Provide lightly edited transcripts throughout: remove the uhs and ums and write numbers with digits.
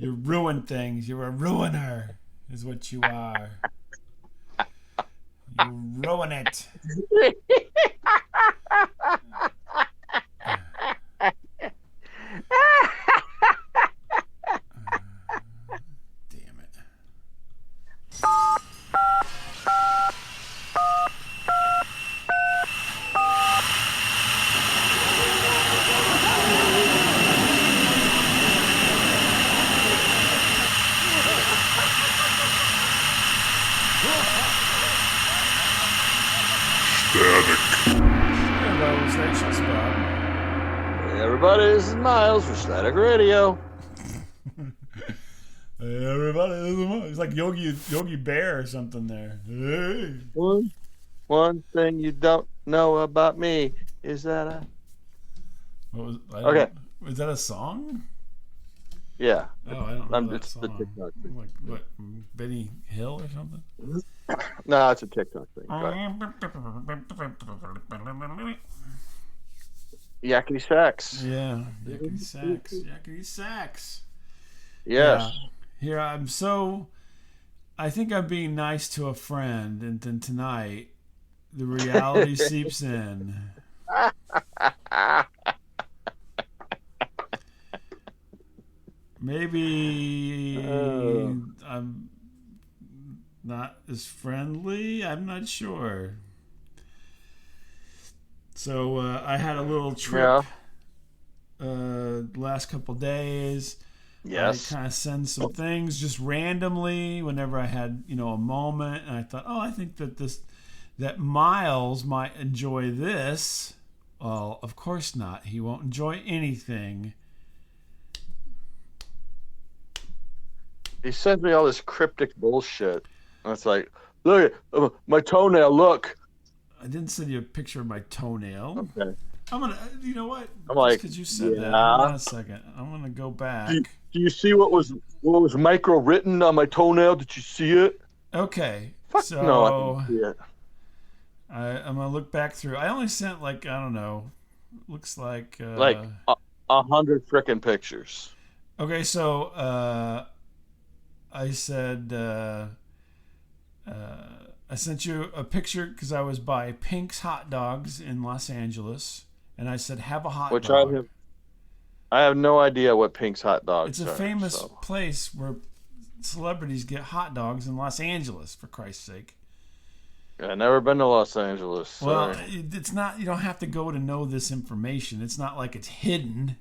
You ruin things. You're a ruiner, is what you are. You ruin it. Damn it. Hello, Stations Bob. Hey everybody, this is Miles for Static Radio. Hey, everybody, it's like Yogi Bear or something there. Hey. One thing you don't know about me is that I... What was, Okay. Is that a song? Yeah. Oh, I don't know that It's the song. TikTok thing. Like what? Benny Hill or something? No, it's a TikTok thing. Yakety sax. Yeah, yakety sax, yakety sax. Yes. Yeah. Here I think I'm being nice to a friend, and then tonight the reality seeps in. Maybe I'm not as friendly. I'm not sure. So I had a little trip last couple days. Yes. I kind of send some things just randomly whenever I had, a moment, and I thought, I think that Miles might enjoy this. Well, of course not. He won't enjoy anything. He sends me all this cryptic bullshit. And it's like, look at my toenail, look. I didn't send you a picture of my toenail. Okay. I'm gonna, you know what? I'm like, because you said that. Hang on a second. I'm gonna go back. Do you see what was micro written on my toenail? Did you see it? Okay. Fuck so no, I didn't see it. I'm gonna look back through. I only sent I don't know. Looks like 100 frickin' pictures. Okay, so I said I sent you a picture because I was by Pink's Hot Dogs in Los Angeles, and I said, "Have a hot dog." I have no idea what Pink's Hot Dogs are. It's a famous place where celebrities get hot dogs in Los Angeles, for Christ's sake. I've never been to Los Angeles. Sorry. Well, it's not. You don't have to go to know this information. It's not like it's hidden.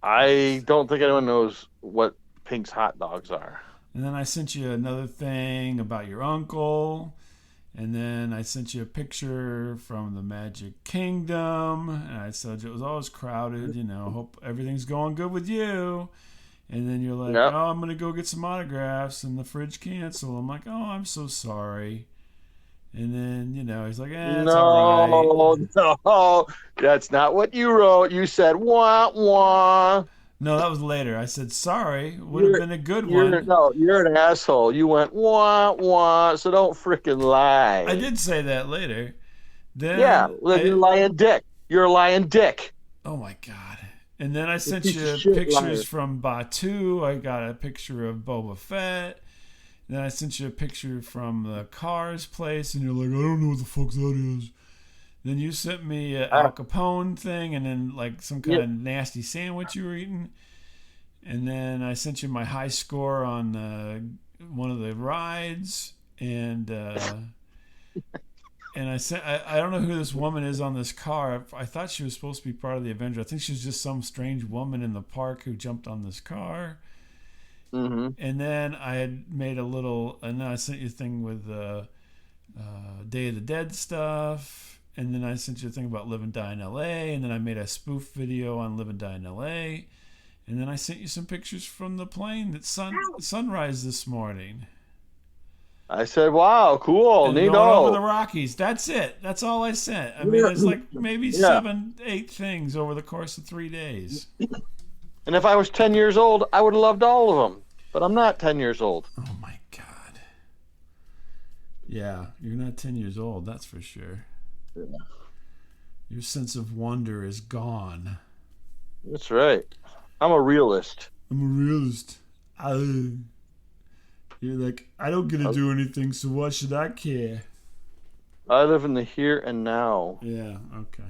I don't think anyone knows what Pink's Hot Dogs are. And then I sent you another thing about your uncle. And then I sent you a picture from the Magic Kingdom. And I said it was always crowded. Hope everything's going good with you. And then you're like, yep. Oh, I'm going to go get some autographs. And the fridge canceled. I'm like, oh, I'm so sorry. And then, he's like, it's all right. No, that's not what you wrote. You said, wah, wah. No, that was later. I said, sorry. Would have been a good one. No, you're an asshole. You went, wah, wah, so don't freaking lie. I did say that later. Then you're lying dick. You're a lying dick. Oh, my God. And then I sent you pictures from Batu. I got a picture of Boba Fett. Then I sent you a picture from the Cars place, and you're like, I don't know what the fuck that is. Then you sent me an Al Capone thing, and then some kind of nasty sandwich you were eating. And then I sent you my high score on one of the rides, and I don't know who this woman is on this car. I thought she was supposed to be part of the Avenger. I think she was just some strange woman in the park who jumped on this car. Mm-hmm. And then I had made and then I sent you a thing with Day of the Dead stuff. And then I sent you a thing about Live and Die in L.A. And then I made a spoof video on Live and Die in L.A. And then I sent you some pictures from the plane that sunrise this morning. I said, wow, cool, and neato. Going over the Rockies. That's it. That's all I sent. I mean, it's maybe 7, 8 things over the course of 3 days. And if I was 10 years old, I would have loved all of them. But I'm not 10 years old. Oh, my God. Yeah, you're not 10 years old, that's for sure. Yeah. Your sense of wonder is gone. That's right. I'm a realist. I'm a realist. You're like, I don't get to do anything, so why should I care? I live in the here and now. Yeah. Okay.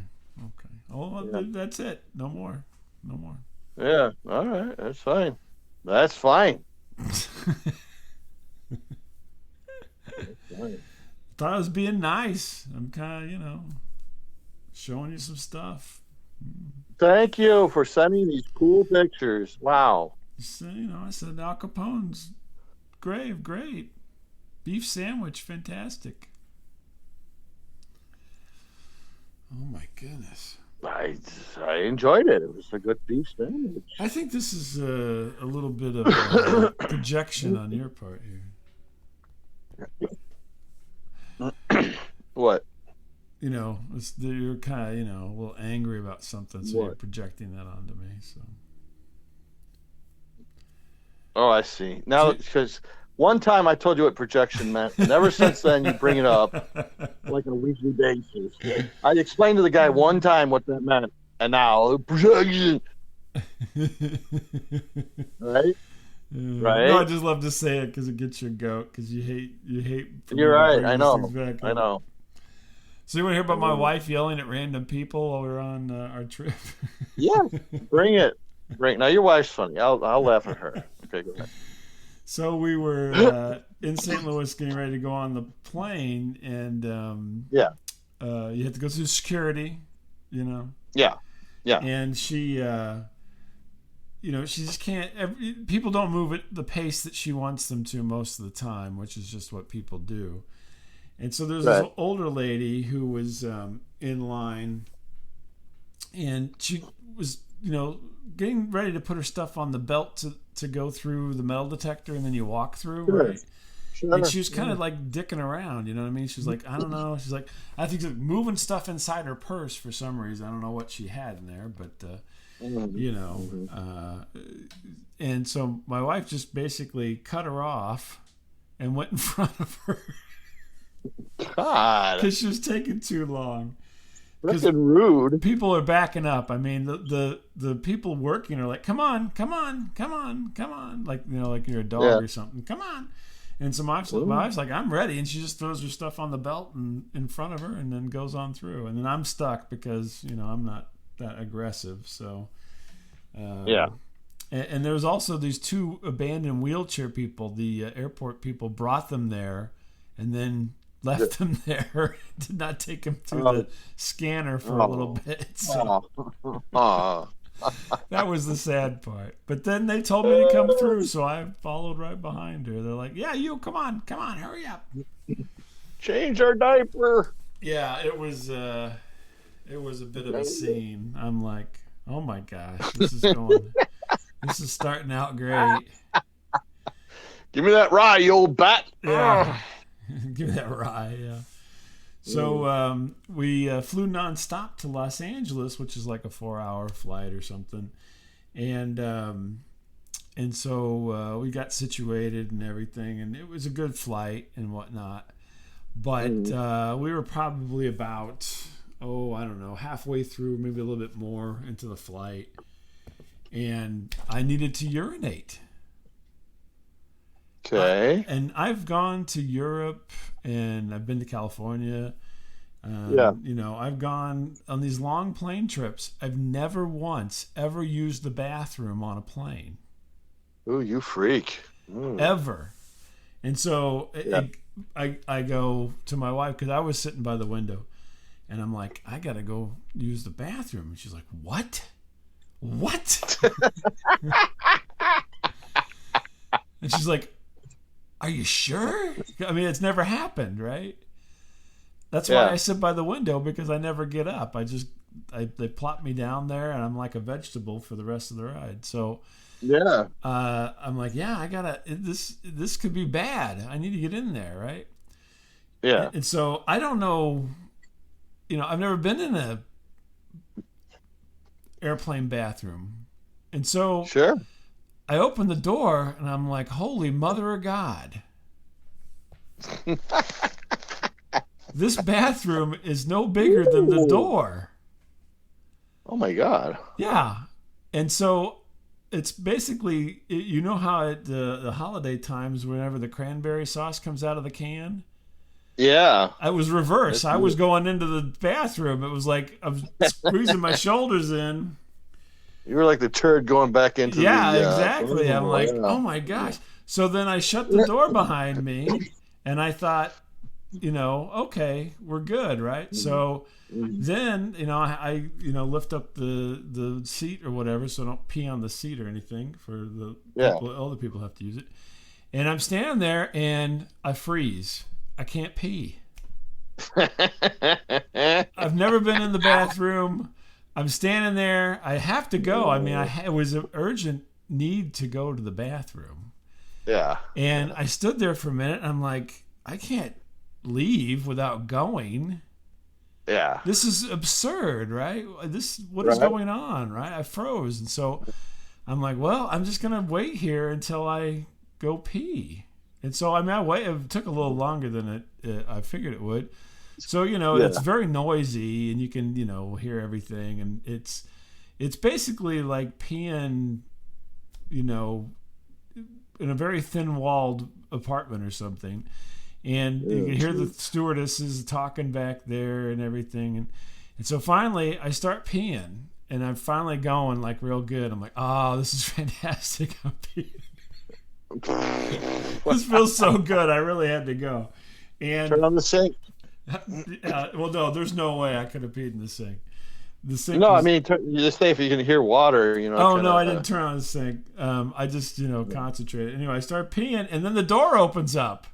Oh, well, Yeah. that's it. No more. No more. Yeah. All right. That's fine. That's fine. Thought I was being nice. I'm kind of, showing you some stuff. Thank you for sending these cool pictures. Wow. So, I said Al Capone's grave, great. Beef sandwich, fantastic. Oh my goodness. I enjoyed it. It was a good beef sandwich. I think this is a little bit of a projection on your part here. What? You're kind of, a little angry about something, so What? you're projecting that onto me. So. Oh, I see. Now, because one time I told you what projection meant, and ever since then you bring it up like on a weekly basis. I explained to the guy one time what that meant, and now projection. Right? Right? No, I just love to say it because it gets your goat. Because you hate. You're right. I know. I know. So you want to hear about my wife yelling at random people while we're on our trip? Yeah, bring it. Now your wife's funny. I'll laugh at her. Okay, go ahead. So we were in St. Louis getting ready to go on the plane, and you had to go through security, Yeah. And she, she just can't. People don't move at the pace that she wants them to most of the time, which is just what people do. And so there's this older lady who was in line, and she was, getting ready to put her stuff on the belt to go through the metal detector, and then you walk through, right? Sure. And she was kind of like dicking around, you know what I mean? She was like, I don't know. She's like, I think like moving stuff inside her purse for some reason. I don't know what she had in there, but and so my wife just basically cut her off and went in front of her. God, because she was taking too long. That's rude. People are backing up. I mean, the people working are like, come on, like like you're a dog or something. Come on. And so my wife's like, I'm ready, and she just throws her stuff on the belt and in front of her, and then goes on through. And then I'm stuck because I'm not that aggressive. So And there was also these two abandoned wheelchair people. The airport people brought them there, and then left them there. Did not take them through the scanner for a little bit. So that was the sad part. But then they told me to come through, so I followed right behind her. They're like, "Yeah, you come on, hurry up, change our diaper." Yeah, it was a bit of a scene. I'm like, oh my gosh, this is starting out great. Give me that rye, you old bat. Yeah. Give me that rye, yeah. So we flew nonstop to Los Angeles, which is like a 4-hour flight or something. And so we got situated and everything, and it was a good flight and whatnot. But we were probably about, I don't know, halfway through, maybe a little bit more into the flight. And I needed to urinate. Okay. And I've gone to Europe, and I've been to California. I've gone on these long plane trips. I've never once ever used the bathroom on a plane. Ooh, you freak. Ever. And so I go to my wife, because I was sitting by the window, and I'm like, I got to go use the bathroom. And she's like, What? And she's like, are you sure? I mean, it's never happened, right? That's why I sit by the window, because I never get up. They plop me down there, and I'm like a vegetable for the rest of the ride. So I'm like, I gotta. This could be bad. I need to get in there, right? Yeah. And so I don't know. I've never been in a airplane bathroom, and so sure. I open the door, and I'm like, holy mother of God. This bathroom is no bigger than the door. Oh, my God. Yeah. And so it's basically, you know how at the holiday times, whenever the cranberry sauce comes out of the can. Yeah. I was reverse. I was going into the bathroom. It was like I'm squeezing my shoulders in. You were like the turd going back into the... Yeah, exactly. I'm like, oh my gosh. So then I shut the door behind me, and I thought, okay, we're good, right? So then, I lift up the seat or whatever, so I don't pee on the seat or anything for the other people have to use it. And I'm standing there, and I freeze. I can't pee. I've never been in the bathroom. I'm standing there. I have to go. I mean, it was an urgent need to go to the bathroom. Yeah. And I stood there for a minute. And I'm like, I can't leave without going. Yeah. This is absurd, right? What is going on, right? I froze. And so I'm like, well, I'm just going to wait here until I go pee. And so, I mean, it took a little longer than I figured it would. So, it's very noisy, and you can, hear everything. And it's basically like peeing, in a very thin-walled apartment or something. And you can hear the stewardesses talking back there and everything. And so finally, I start peeing. And I'm finally going, like, real good. I'm like, oh, this is fantastic. I'm peeing. This feels so good. I really had to go. And turn on the sink. Well, no, there's no way I could have peed in the sink. The sink. No, I mean, you just say if you can hear water, Oh no, I didn't turn on the sink. I just concentrated. Anyway, I start peeing, and then the door opens up.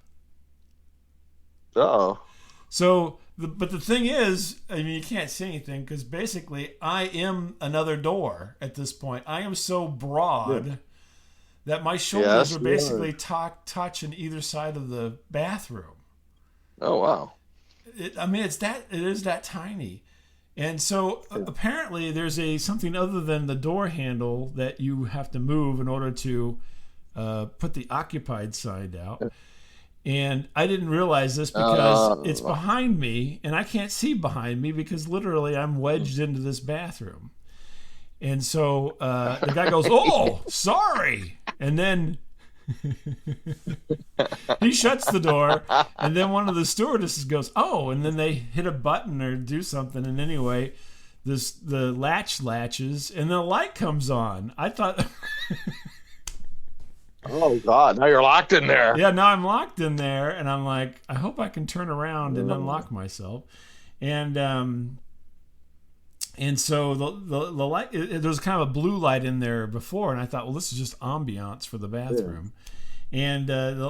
Oh. So, but the thing is, I mean, you can't see anything because basically I am another door at this point. I am so broad that my shoulders are basically touching either side of the bathroom. Oh wow! It is that tiny, and so apparently there's something other than the door handle that you have to move in order to put the occupied side out. And I didn't realize this because it's behind me, and I can't see behind me because literally I'm wedged into this bathroom. And so the guy goes, "Oh, sorry," and then he shuts the door, and then one of the stewardesses goes, "Oh," and then they hit a button or do something, and anyway, the latch latches, and the light comes on. I thought, oh God, now you're locked in there. Yeah, now I'm locked in there, and I'm like, I hope I can turn around and unlock myself, And so the light, there was kind of a blue light in there before, and I thought, well, this is just ambiance for the bathroom, and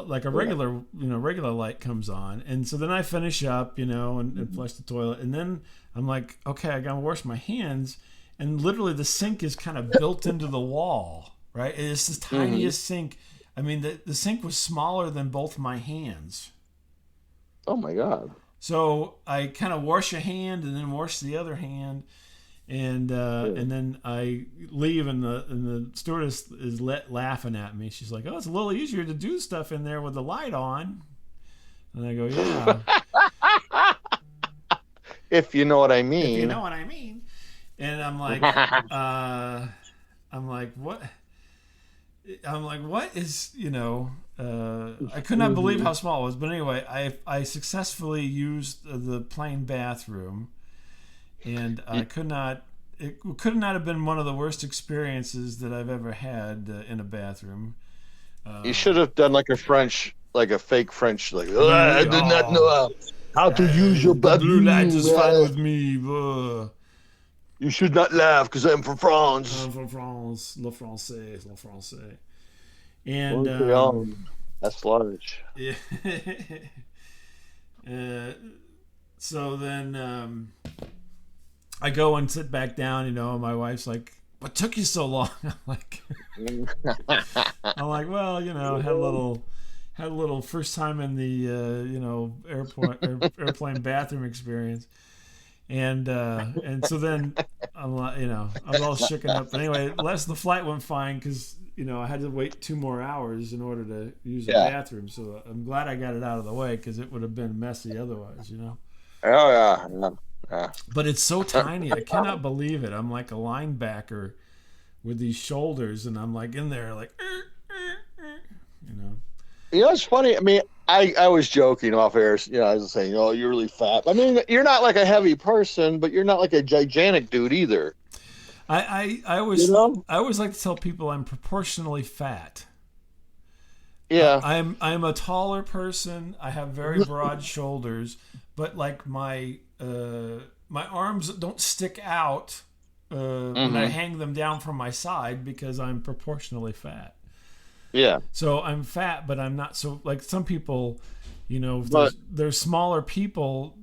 like a regular light comes on, and so then I finish up, and flush the toilet, and then I'm like, okay, I gotta wash my hands, and literally the sink is kind of built into the wall, right? It's the tiniest sink. I mean, the sink was smaller than both my hands. Oh my God! So I kind of wash a hand and then wash the other hand. And then I leave, and the stewardess is laughing at me. She's like, "Oh, it's a little easier to do stuff in there with the light on." And I go, "Yeah." If you know what I mean. If you know what I mean. And I'm like, what? I'm like, what is, I could not believe how small it was. But anyway, I successfully used the plain bathroom. And it could not have been one of the worst experiences that I've ever had in a bathroom. You should have done like a fake French, like, I did not know how to use your bathroom. Blue light is fine with me. You should not laugh because I'm from France. I'm from France. Le Français. And that's large. Yeah. So then I go and sit back down, and my wife's like, "What took you so long?" I'm like, well, had a little first time in the airplane bathroom experience, and so then I'm all shaken up. But anyway, the flight went fine because I had to wait 2 more hours in order to use the bathroom. So I'm glad I got it out of the way because it would have been messy otherwise, Oh yeah. But it's so tiny. I cannot believe it. I'm like a linebacker with these shoulders, and I'm like in there like, you know. You know, it's funny. I mean, I was joking off air. You know, I was saying, "Oh, you're really fat." I mean, you're not like a heavy person, but you're not like a gigantic dude either. I always like to tell people I'm proportionally fat. Yeah. I'm a taller person. I have very broad shoulders, but like my arms don't stick out when I hang them down from my side because I'm proportionally fat. Yeah. So I'm fat, but I'm not so like some people, you know, But there's smaller people.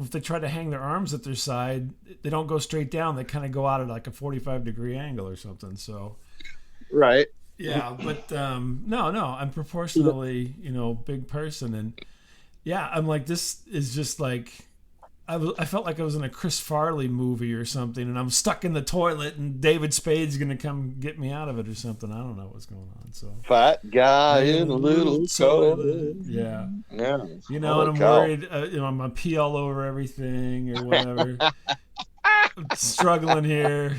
If they try to hang their arms at their side, they don't go straight down. They kind of go out at like a 45-degree angle or something. So, right. yeah, but no, I'm proportionally, you know, big person, and yeah, I'm like this is just like I felt like I was in a Chris Farley movie or something, and I'm stuck in the toilet, and David Spade's gonna come get me out of it or something. I don't know what's going on. So fat guy in a little toilet. Yeah. Yeah. You know, and I'm worried. You know, I'm gonna pee all over everything or whatever. I'm struggling here,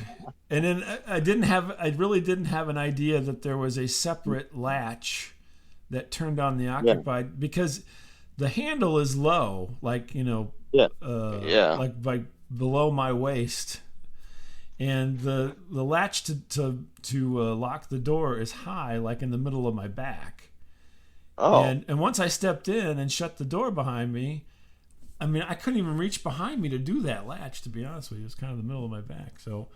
and then I really didn't have an idea that there was a separate latch that turned on the occupied because the handle is low, like you know. Like below my waist, and the latch to lock the door is high, like in the middle of my back. Oh, and once I stepped in and shut the door behind me, I mean I couldn't even reach behind me to do that latch. To be honest with you, it was kind of the middle of my back. So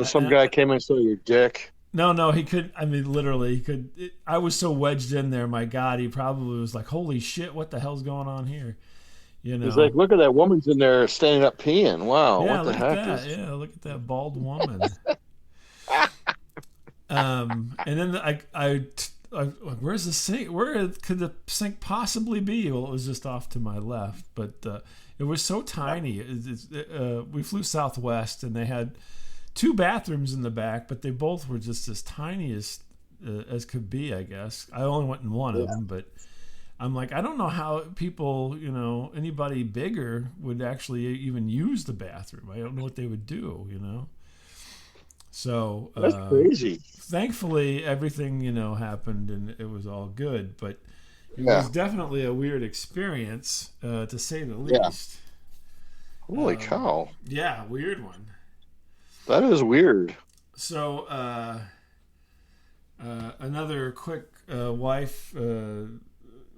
some guy came and saw your dick. No, he couldn't. I mean, literally, he could. I was so wedged in there. My God, he probably was like, "Holy shit, what the hell's going on here?" You know, he's like, look at that woman's in there standing up peeing. Wow, yeah, what the heck? Yeah, look at that bald woman. And then I where's the sink? Where could the sink possibly be? Well, it was just off to my left, but it was so tiny. We flew Southwest, and they had 2 bathrooms in the back, but they both were just as tiny as could be. I guess I only went in one of them, but. I'm like, I don't know how people, you know, anybody bigger would actually even use the bathroom. I don't know what they would do, you know. So that's crazy. Thankfully, everything, you know, happened and it was all good. But it was definitely a weird experience, to say the least. Holy cow. Yeah, weird one. That is weird. So another quick wife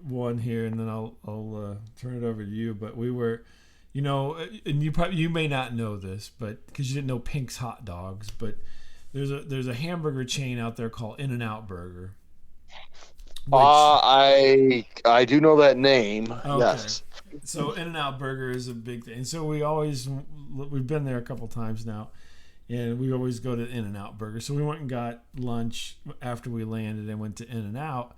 one here, and then I'll turn it over to you. But we were, you know, and you may not know this, but because you didn't know Pink's Hot Dogs, but there's a hamburger chain out there called In-N-Out Burger. I do know that name. Okay. Yes. So In-N-Out Burger is a big thing. So we've been there a couple times now, and we always go to In-N-Out Burger. So we went and got lunch after we landed and went to In-N-Out.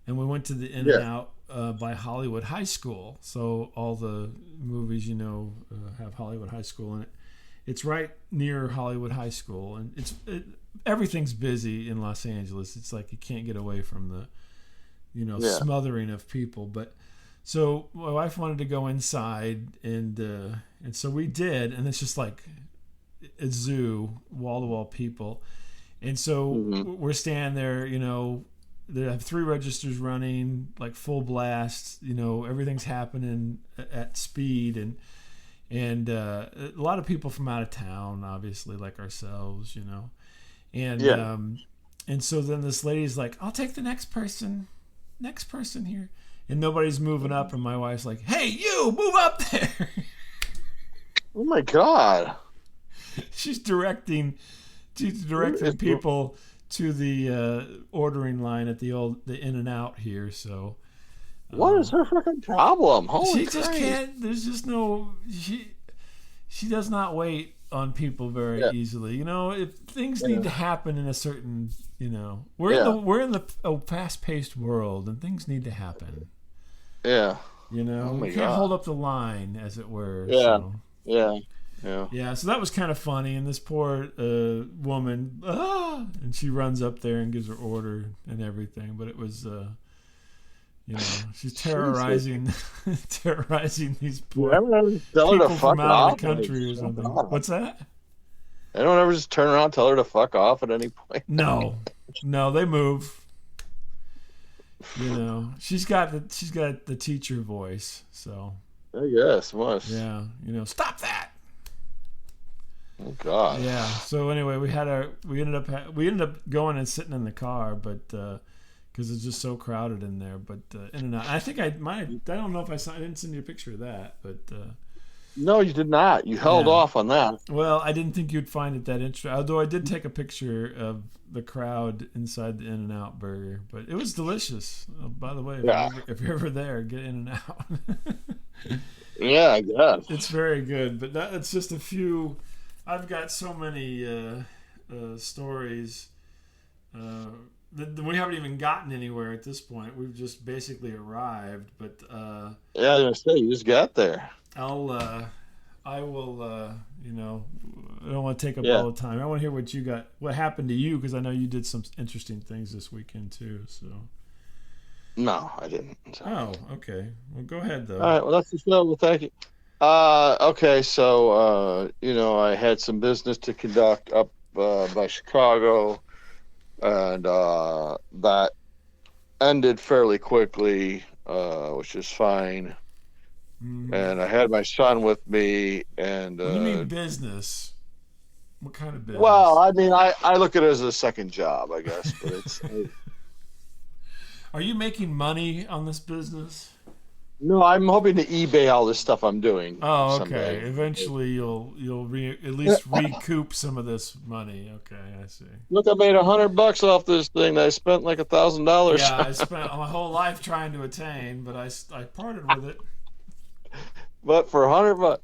And we went to the In-N-Out by Hollywood High School. So all the movies, you know, have Hollywood High School in it. It's right near Hollywood High School, and everything's busy in Los Angeles. It's like you can't get away from the, you know, smothering of people. But so my wife wanted to go inside, and so we did, and it's just like a zoo, wall-to-wall people. And so we're standing there, you know. They have 3 registers running, like full blast. You know, everything's happening at speed, and a lot of people from out of town, obviously, like ourselves, you know. And so then this lady's like, "I'll take the next person here," and nobody's moving up, and my wife's like, "Hey, you move up there!" Oh my God! She's directing people to the ordering line at the In-N-Out here. So what is her fucking problem? Holy she just can't. There's just no. She does not wait on people very easily. You know, if things need to happen in a certain, you know, we're in the fast-paced world, and things need to happen. Yeah. You know, we can't hold up the line, as it were. Yeah. So. Yeah. Yeah, so that was kind of funny, and this poor woman, and she runs up there and gives her order and everything, but it was, you know, she's terrorizing these poor people from out of the country or something. What's that? They don't ever just turn around and tell her to fuck off at any point. No, they move. She's got the teacher voice, so. I guess must. Yeah, stop that. Oh God. Yeah. So anyway, we ended up going and sitting in the car, but because it's just so crowded in there. But in and out. I think I don't know if I didn't send you a picture of that, but. No, you did not. You held off on that. Well, I didn't think you'd find it that interesting. Although I did take a picture of the crowd inside the In-N-Out burger, but it was delicious. By the way, if you're ever there, get In-N-Out. Yeah, I guess it's very good. But it's just a few. I've got so many stories. We haven't even gotten anywhere at this point. We've just basically arrived. But yeah, I was gonna say you just got there. I will, I don't want to take up all the time. I want to hear what you got, what happened to you, because I know you did some interesting things this weekend too. So. No, I didn't. Oh, okay. Well, go ahead though. All right. Well, that's the show. Well, thank you. Okay. So, I had some business to conduct up by Chicago, and that ended fairly quickly, which is fine. Mm-hmm. And I had my son with me, and what do you mean business? What kind of business? Well, I mean, I look at it as a second job, I guess. But it's. Are you making money on this business? No, I'm hoping to eBay all this stuff I'm doing. Oh, okay. Someday. Eventually, you'll at least recoup some of this money. Okay, I see. Look, I made $100 off this thing that I spent like $1,000. Yeah, I spent my whole life trying to attain, but I parted with it. But for $100,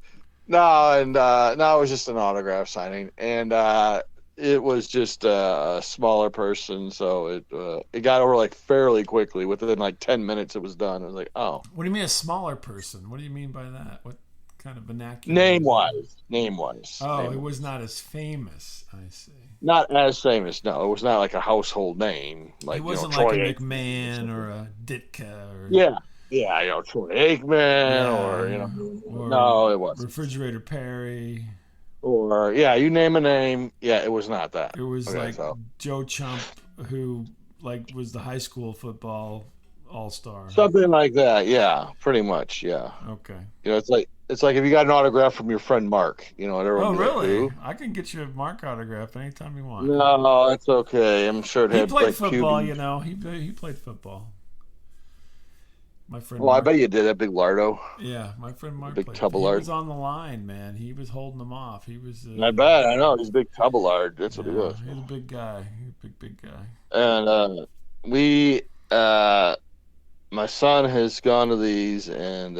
no, and no, it was just an autograph signing, and it was just a smaller person, so it got over like fairly quickly. Within like 10 minutes, it was done. I was like, oh. What do you mean a smaller person? What do you mean by that? What kind of vernacular? Name wise. Oh, it was not as famous. I see. Not as famous. No, it was not like a household name. Like it wasn't Troy like a McMahon or a Ditka or yeah, Troy Aikman or no, it wasn't. Refrigerator Perry. Or you name a name. Yeah, it was not that. It was Joe Chump, who was the high school football all-star. Something like that. Yeah, pretty much. Yeah. Okay. It's like if you got an autograph from your friend Mark. Oh, really? I can get you a Mark autograph anytime you want. No, it's okay. I'm sure he played football. He played football. My friend. Well, Mark, I bet you did that big Lardo. Yeah, my friend Mark. Big Tubblard. He was on the line, man. He was holding them off. He was. I bet. I know. He's a big Tubblard. That's what he was. He's a big guy. He's a big guy. And my son has gone to these, and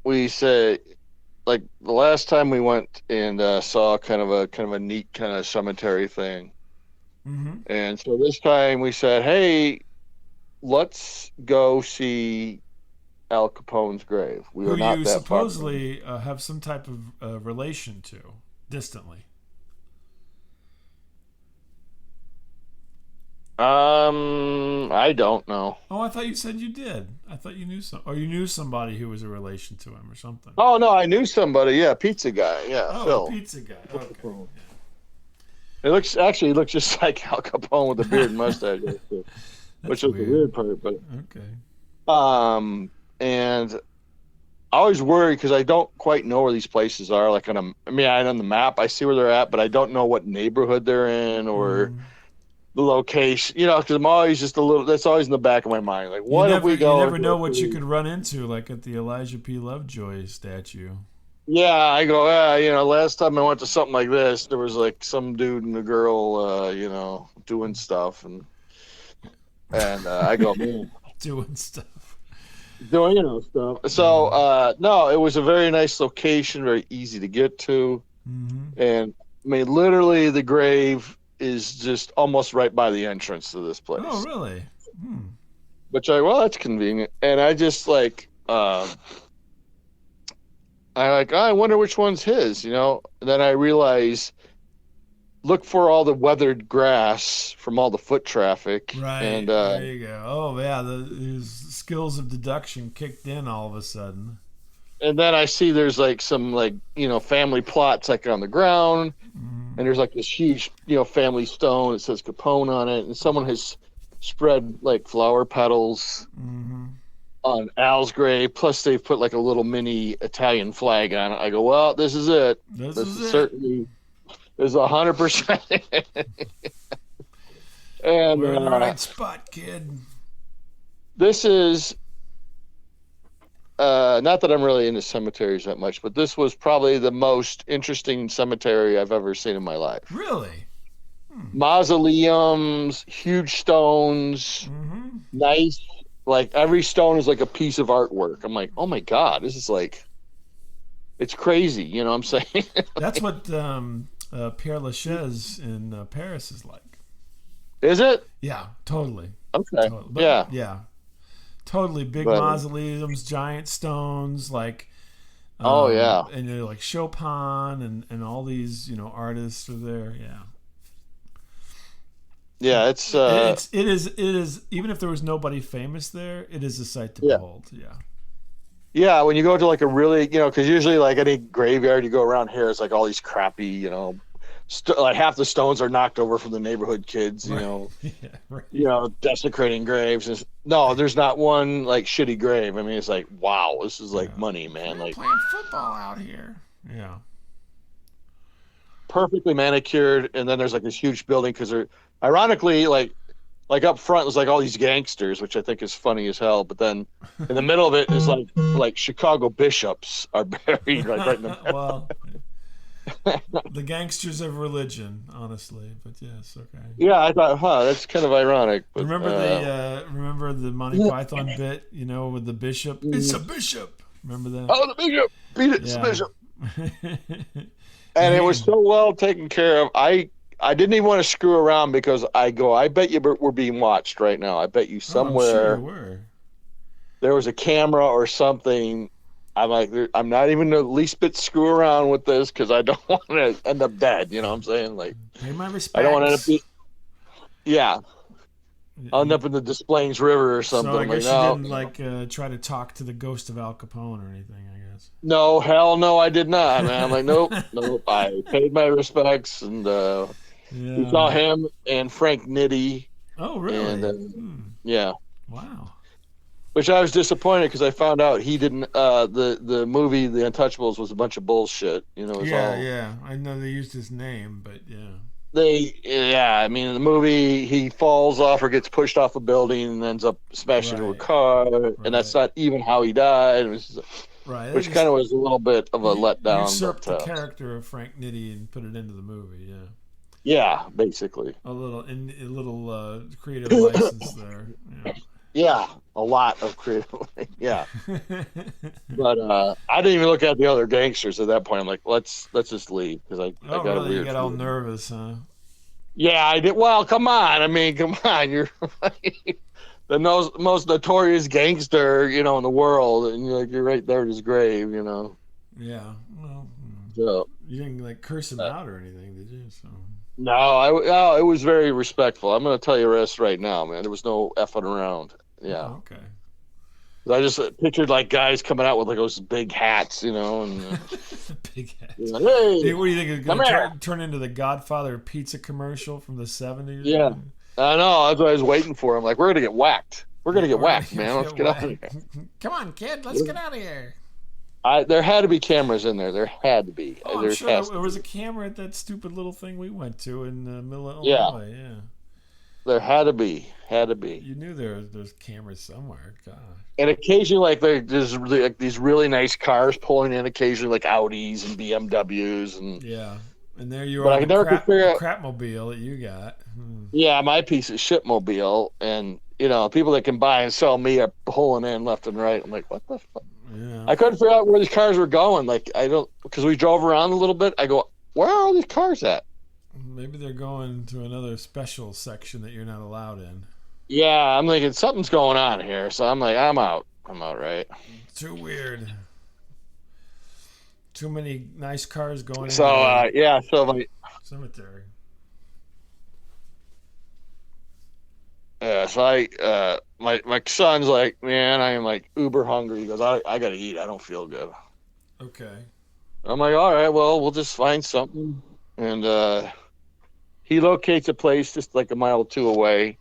we say, like the last time we went and saw kind of a neat kind of cemetery thing, and so this time we said, hey. Let's go see Al Capone's grave. We were not that far. Who you supposedly have some type of relation to, distantly. I don't know. Oh, I thought you said you did. I thought you knew you knew somebody who was a relation to him or something. Oh no, I knew somebody. Yeah, pizza guy. Yeah, Phil. Pizza guy. Okay. Yeah. He looks just like Al Capone with a beard and mustache. Which is the weird part, but okay. And I always worry because I don't quite know where these places are. Like on the map, I see where they're at, but I don't know what neighborhood they're in or the location. Because I'm always just a little. That's always in the back of my mind. Like, what if we go? You never know what you could run into, like at the Elijah P. Lovejoy statue. Yeah, I go. Last time I went to something like this, there was like some dude and a girl, doing stuff and. And I go, man. Doing stuff. Stuff. So, no, it was a very nice location, very easy to get to. Mm-hmm. And, literally the grave is just almost right by the entrance to this place. Oh, really? That's convenient. And I just I wonder which one's his, And then I realize... Look for all the weathered grass from all the foot traffic. Right. And, there you go. Oh, yeah. His skills of deduction kicked in all of a sudden. And then I see there's like some like, family plots like on the ground. Mm-hmm. And there's like this huge, family stone. It says Capone on it. And someone has spread like flower petals Mm-hmm. on Al's grave. Plus they've put like a little mini Italian flag on it. I go, well, this is it. This This is is it. certainly is 100%. And we're in the right spot, kid. This is not that I'm really into cemeteries that much, but this was probably the most interesting cemetery I've ever seen in my life. Really? Mausoleums, huge stones, Mm-hmm. nice. Like every stone is like a piece of artwork. I'm like, oh my God, this is like, it's crazy. You know what I'm saying? That's what Père Lachaise in Paris is like. Is it? Yeah, totally. Okay. But, yeah. Totally big But, mausoleums, giant stones, like. Oh yeah. And like Chopin and all these artists are there. Yeah. Yeah, it is even if there was nobody famous there, it is a sight to behold. Yeah. Yeah, when you go to like a really, because usually like any graveyard you go around here, it's like all these crappy, like half the stones are knocked over from the neighborhood kids, desecrating graves. No, there's not one like shitty grave. I mean, it's like, wow, this is like money, man. We're like playing football out here. Yeah. Perfectly manicured, and then there's like this huge building because they're ironically like up front was like all these gangsters, which I think is funny as hell. But then in the middle of it is like Chicago bishops are buried right in the middle. Well, the gangsters of religion, honestly. But yes, okay. Yeah, I thought, that's kind of ironic. But, remember the Monty Python bit, with the bishop. It's a bishop. Remember that? Oh, the bishop! Beat it, it's the bishop. And it was so well taken care of. I didn't even want to screw around because I bet you we're being watched right now. I bet you somewhere there was a camera or something. I'm like, I'm not even the least bit screw around with this because I don't want to end up dead. You know what I'm saying? Like, pay my respects. I don't want to end up I'll end up in the Des Plaines River or something. So I guess you didn't try to talk to the ghost of Al Capone or anything, I guess. No, hell no, I did not, man. I'm like, nope. I paid my respects, and we saw him and Frank Nitti. Oh, really? And, yeah. Wow. Which I was disappointed because I found out he didn't. The movie The Untouchables was a bunch of bullshit. Yeah. I know they used his name, but yeah. I mean, in the movie, he falls off or gets pushed off a building and ends up smashing into a car, and that's not even how he died. It was right. Which kind of was a little bit of a letdown. Usurped the character of Frank Nitti and put it into the movie. Yeah. Yeah, basically. A little creative license there. Yeah. Yeah, a lot of creative. Yeah. But I didn't even look at the other gangsters at that point. I'm like, let's just leave because I got a weird. You got all nervous, huh? Yeah, I did. Well, come on. I mean, come on. You're the most notorious gangster, in the world, and you're right there at his grave, Yeah. Well, so you didn't curse him out or anything, did you? So. No, it was very respectful. I'm going to tell you this right now, man. There was no effing around. Yeah. Oh, okay. I just pictured like guys coming out with like those big hats, and big hats. Like, hey, what do you think is going to turn into the Godfather pizza commercial from the 70s? Yeah, I know. That's what I was waiting for. I'm like, we're gonna get whacked. We're gonna get whacked, man. Let's get out of here. Come on, kid. Let's get out of here. There had to be cameras in there. There had to be. Oh, I'm sure there was a camera at that stupid little thing we went to in the middle of Illinois. Yeah. There had to be. You knew there's cameras somewhere. God. And occasionally, there's like these really nice cars pulling in. Occasionally, like Audis and BMWs and. Yeah, and there you are. Crapmobile that you got. Yeah, my piece of shit mobile, and people that can buy and sell me are pulling in left and right. I'm like, what the fuck? Yeah. I couldn't figure out where these cars were going. Like, because we drove around a little bit. I go, where are all these cars at? Maybe they're going to another special section that you're not allowed in. Yeah, I'm thinking something's going on here. So I'm like, I'm out, right? Too weird. Too many nice cars going so, so my cemetery. Yeah, so my son's like, man, I am like uber hungry. He goes, I gotta eat. I don't feel good. Okay. I'm like, all right, well, we'll just find something. And he locates a place just like a mile or two away.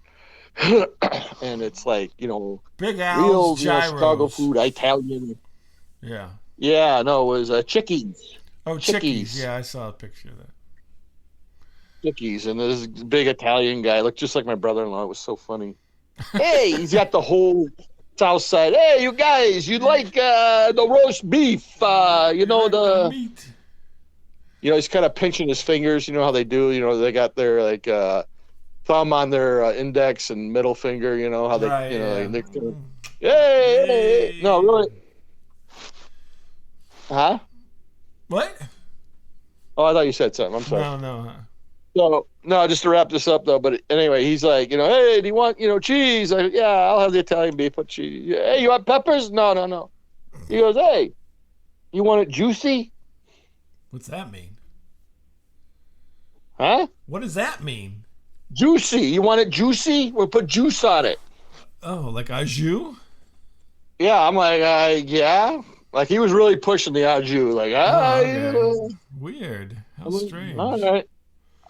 And it's like, Big Al's real, Chicago Gyros. food, Italian. Yeah. Yeah, no, it was Chickies. Oh, Chickies. Chickies. Yeah, I saw a picture of that. Chickies. And this big Italian guy looked just like my brother-in-law. It was so funny. Hey, he's got the whole South Side. Hey, you guys, you like the roast beef? The meat. He's kind of pinching his fingers. You know how they do. They got their like thumb on their index and middle finger. You know how they, Right, yeah. they're kind of, hey, no, really, huh? What? Oh, I thought you said something. I'm sorry. No. So, no, just to wrap this up though. But anyway, he's like, hey, do you want, cheese? Yeah, I'll have the Italian beef with cheese. Hey, you want peppers? No. He goes, hey, you want it juicy? What's that mean? Huh? What does that mean? Juicy. You want it juicy? We'll put juice on it. Oh, like au jus? Yeah, I'm like, yeah. Like he was really pushing the au jus. Like, okay. Weird. How strange.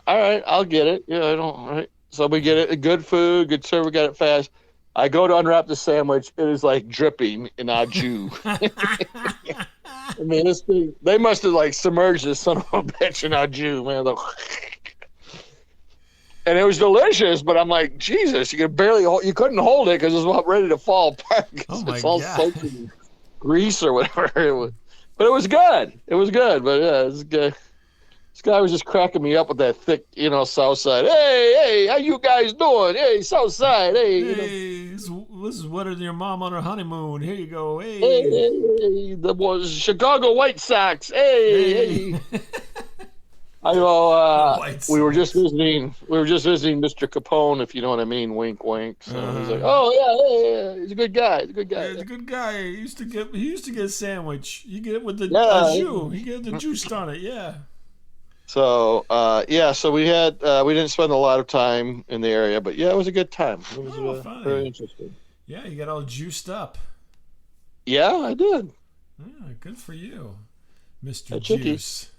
All right, I'll get it. Yeah, I don't. All right. So we get it. Good food, good server, got it fast. I go to unwrap the sandwich. It is like dripping in au jus. I mean, this thing, they must have like submerged this son of a bitch in au jus, man. And it was delicious, but I'm like, Jesus, you couldn't hold it because it was about ready to fall apart. Oh my it's all God. soaked in grease or whatever it was. But it was good. But yeah, it was good. This guy was just cracking me up with that thick, South Side. Hey, how you guys doing? Hey, South Side. Hey, this is wetter than your mom on her honeymoon. Here you go. Hey. Hey, that was Chicago White Sox. Hey. I go. We were just visiting Mr. Capone, if you know what I mean. Wink, wink. So he's like, oh yeah, he's a good guy. Yeah, he's a good guy. He used to get a sandwich. You get it with the jus. You get the juice on it. Yeah. So so we didn't spend a lot of time in the area, but yeah, it was a good time. It was very interesting. Yeah, you got all juiced up. Yeah, I did. Yeah, good for you, Mr. Juice.